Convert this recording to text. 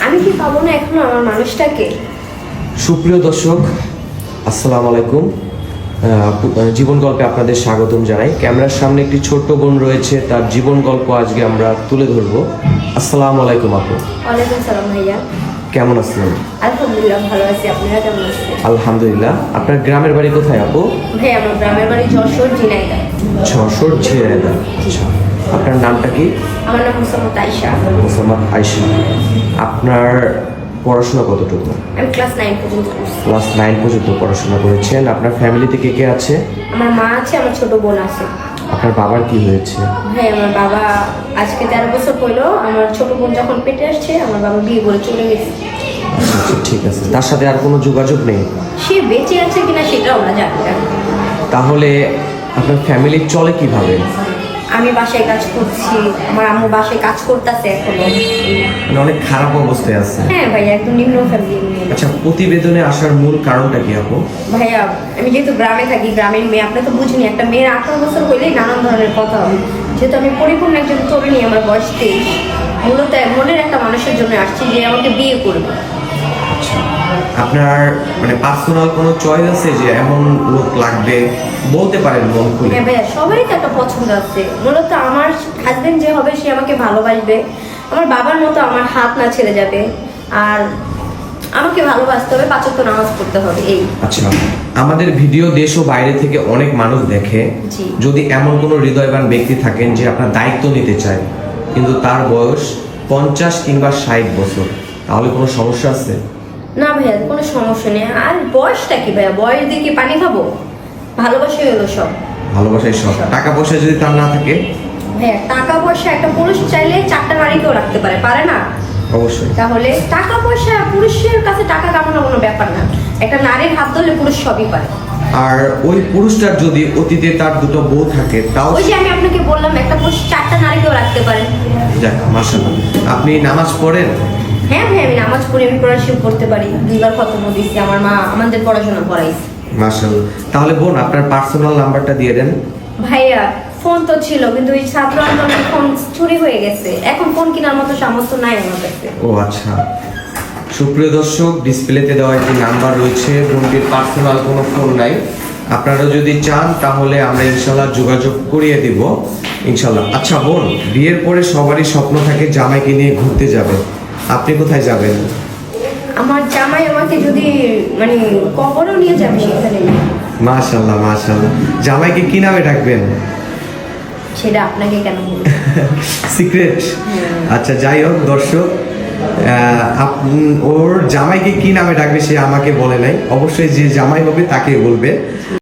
আমি কি পাবো না এখনো আমার মানুষটাকে? সুপ্রিয় দর্শক, আসসালামু আলাইকুম। জীবন গল্পে আপনাদের স্বাগতম জানাই। ক্যামেরার সামনে একটি ছোট্ট বোন রয়েছে, তার জীবন গল্প আজকে আমরা তুলে ধরবো। আসসালামু আলাইকুম আপু। ওয়ালাইকুম সালাম ভাইয়া। কেমন আছেন? আলহামদুলিল্লাহ ভালো আছি, আপনারা কেমন আছেন? আলহামদুলিল্লাহ। আপনার গ্রামের বাড়ি কোথায় আপু? ভাই আমার গ্রামের বাড়ি যশোর ঝিনাইদহ। যশোর ঝিনাইদহ। আচ্ছা, আপনার নামটা কি? আমার নাম মোসাম্মদ আয়েশা। মোসাম্মদ আয়েশা। আপনার পড়াশোনা কতটুকু? আমি ক্লাস 9 পর্যন্ত পড়ছি। ক্লাস 9 পর্যন্ত পড়াশোনা করেছেন। আপনার ফ্যামিলিতে কে কে আছে? আমার মা আছে, আমার ছোট বোন আছে। আপনার বাবার কি হয়েছে? ভাই আমার বাবা আজকে 13 বছর হলো। আমার ছোট বোন যখন পেটে আসছে আমার বাবা বিয়ে করে চলে গেছে। আচ্ছা, ঠিক আছে। তার সাথে আর কোনো যোগাযোগ নেই? সে বেঁচে আছে কিনা সেটাও আমরা জানি না। তাহলে আপনার ফ্যামিলি চলে কিভাবে? আমি বাসায় কাজ করছি, আমার আম্মু বাসায় কাজ করতেছে এখনো। মানে অনেক খারাপ অবস্থায় আছে। হ্যাঁ ভাইয়া, একদম নিম্ন ফ্যামিলি। আচ্ছা, প্রতিবেদনে আসার মূল কারণটা কি আপু? ভাইয়া আমি যেহেতু গ্রামে থাকি, গ্রামের মেয়ে, আপনি তো বুঝিনি, একটা মেয়ের 18 বছর হইলেই নানান ধরনের কথা হবে। যেহেতু আমি পরিপূর্ণ একজন তরুণী, আমার বয়স 23, মূলত মনের একটা মানুষের জন্য আসছি যে আমাকে বিয়ে করবে। আচ্ছা, আপনার মানে পার্সোনাল কোনো চয়েস আছে যে এমন লোক লাগবে? বলতে পারেন মন খুলে। হ্যাঁ ভাইয়া, সবারই তো একটা পছন্দ আছে। মূলত আমার হাজবেন্ড যে হবে সে আমাকে ভালোবাসবে, আমার বাবার মতো আমার হাত না ছেড়ে যাবে, আর আমাকে ভালোবাসতে হবে, 5 ওয়াক্ত নামাজ পড়তে হবে, এই। আচ্ছা, আমাদের ভিডিও দেশ ও বাইরে থেকে অনেক মানুষ দেখে। জি। যদি এমন কোনো হৃদয়বান ব্যক্তি থাকেন যে আপনার দায়িত্ব নিতে চায়, কিন্তু তার বয়স 50 কিংবা 60 বছর, তাহলে কোনো সমস্যা আছে? না ভাইয়া, কোনো সমস্যা নেই। আর বয়সটা কি ভাইয়া, বয়স দিয়ে কি পানি খাবো? ভালোবাসাই হলো সব। ভালোবাসাই সব। টাকা পয়সা যদি তার না থাকে? ভাইয়া টাকা পয়সা একটা পুরুষ চাইলে 4টা নারীকেও রাখতে পারে, পারে না? অবশ্যই। তাহলে টাকা পয়সা, পুরুষের কাছে টাকা কামানো কোনো ব্যাপার না। একটা নারীর হাত ধরলে পুরুষ সবই পারে। আর ওই পুরুষটার যদি অতীতে তার দুটো বউ থাকে, তাও ওই যে আমি আপনাকে বললাম, একটা পুরুষ 4টা নারীকেও রাখতে পারে। যাক, মাশাআল্লাহ। আপনি নামাজ পড়েন? হ্যাঁ ভাই, আমি নামাজ পড়ি, আমি কোরআন শরীফ পড়তে পারি, 2বার খতম দিয়েছি, আমার মা আমাদের পড়াশোনা করাইছে। মাশাআল্লাহ। তাহলে বোন, আপনার পার্সোনাল নাম্বারটা দিয়ে দেন। ভাইয়া ফোন তো ছিল, কিন্তু ওই ছাত্র আন্দোলনের ফোন চুরি হয়ে গেছে, এখন ফোন কেনার মতো সামর্থ্য নাই আমার কাছে। ও আচ্ছা। সুপ্রিয় দর্শক, ডিসপ্লেতে দেওয়া একটি নাম্বার রয়েছে, বোনটির পার্সোনাল কোনো ফোন নাই। আপনারা যদি চান তাহলে আমরা ইনশাল্লাহ যোগাযোগ করিয়ে দিব, ইনশাল্লাহ। আচ্ছা বোন, বিয়ের পরে সবারই স্বপ্ন থাকে জামাইকে নিয়ে ঘুরতে যাবে। আপনি কোথায় যাবেন? আমার জামাই আমাকে যদি মানে কবরও নিয়ে যাবে সেখানে। মাশাআল্লাহ মাশাআল্লাহ। জামাইকে কি নামে ডাকবেন? সেটা আপনাকে কেন বলবো? সিক্রেট। আচ্ছা, যাই হোক দর্শক, ওর জামাইকে কি নামে ডাকবে সে আমাকে বলে নাই। অবশ্যই যে জামাই হবে তাকে বলবে।